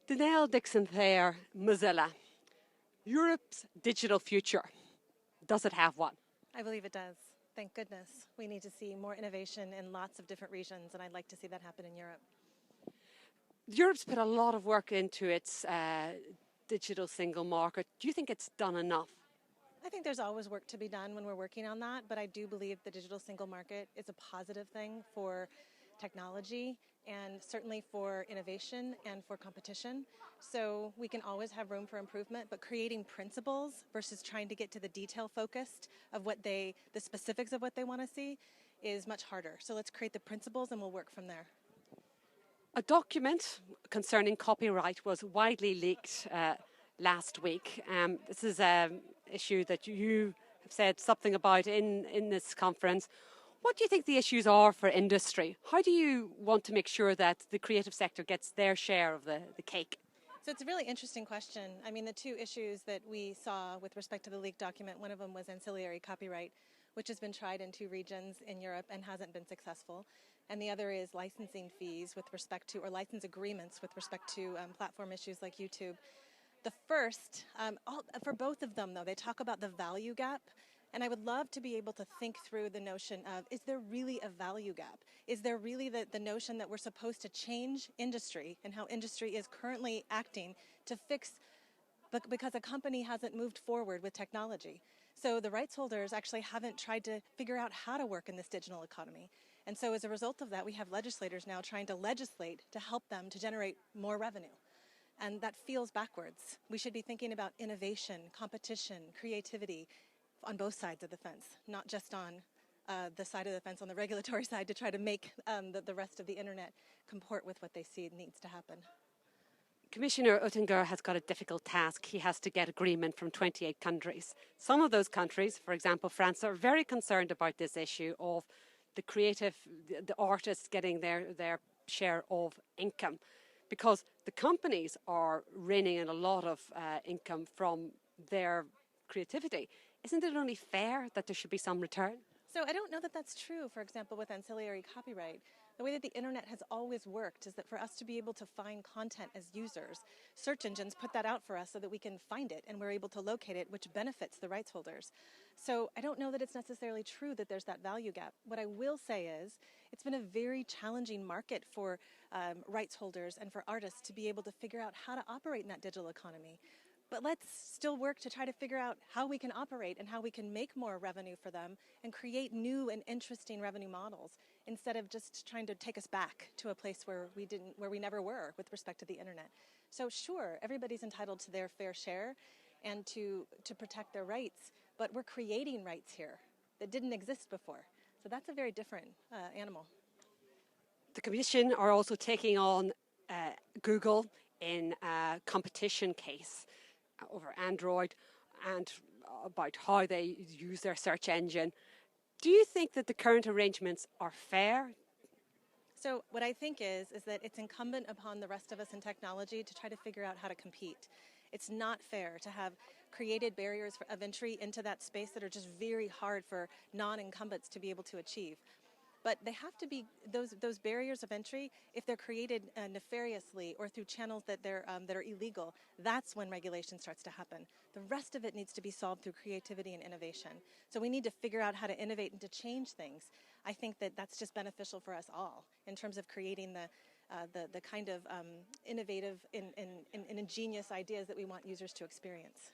Danelle Dixon there, Mozilla. Europe's digital future. Does it have one? I believe it does. Thank goodness. We need to see more innovation in lots of different regions, and I'd like to see that happen in Europe. Europe's put a lot of work into its digital single market. Do you think it's done enough? I think there's always work to be done when we're working on that, but I do believe the digital single market is a positive thing for technology and certainly for innovation and for competition. So we can always have room for improvement, but creating principles versus trying to get to the detail focused of the specifics of what they want to see is much harder. So let's create the principles and we'll work from there. A document concerning copyright was widely leaked last week. This is an issue that you have said something about in this conference. What do you think the issues are for industry? How do you want to make sure that the creative sector gets their share of the cake? So it's a really interesting question. I mean, the two issues that we saw with respect to the leaked document, one of them was ancillary copyright, which has been tried in 2 regions in Europe and hasn't been successful. And the other is licensing fees with respect to, or license agreements with respect to platform issues like YouTube. The first, for both of them though, they talk about the value gap. And I would love to be able to think through the notion of, is there really a value gap? Is there really the notion that we're supposed to change industry and how industry is currently acting to fix, because a company hasn't moved forward with technology? So the rights holders actually haven't tried to figure out how to work in this digital economy. And so as a result of that, we have legislators now trying to legislate to help them to generate more revenue. And that feels backwards. We should be thinking about innovation, competition, creativity, on both sides of the fence, not just on the side of the fence on the regulatory side to try to make the rest of the internet comport with what they see needs to happen. Commissioner Oettinger has got a difficult task. He has to get agreement from 28 countries. Some of those countries, for example France, are very concerned about this issue of the creative, the artists getting their share of income, because the companies are reining in a lot of income from their creativity. Isn't it only fair that there should be some return? So I don't know that that's true, for example, with ancillary copyright. The way that the internet has always worked is that for us to be able to find content as users, search engines put that out for us so that we can find it and we're able to locate it, which benefits the rights holders. So I don't know that it's necessarily true that there's that value gap. What I will say is it's been a very challenging market for rights holders and for artists to be able to figure out how to operate in that digital economy. But let's still work to try to figure out how we can operate and how we can make more revenue for them and create new and interesting revenue models instead of just trying to take us back to a place where we never were with respect to the internet. So sure, everybody's entitled to their fair share and to protect their rights, but we're creating rights here that didn't exist before. So that's a very different animal. The Commission are also taking on Google in a competition case over Android and about how they use their search engine. Do you think that the current arrangements are fair? So what I think is that it's incumbent upon the rest of us in technology to try to figure out how to compete. It's not fair to have created barriers of entry into that space that are just very hard for non-incumbents to be able to achieve. But they have to be those barriers of entry, if they're created nefariously or through channels that are illegal, that's when regulation starts to happen. The rest of it needs to be solved through creativity and innovation. So we need to figure out how to innovate and to change things. I think that that's just beneficial for us all in terms of creating the kind of innovative and ingenious ideas that we want users to experience.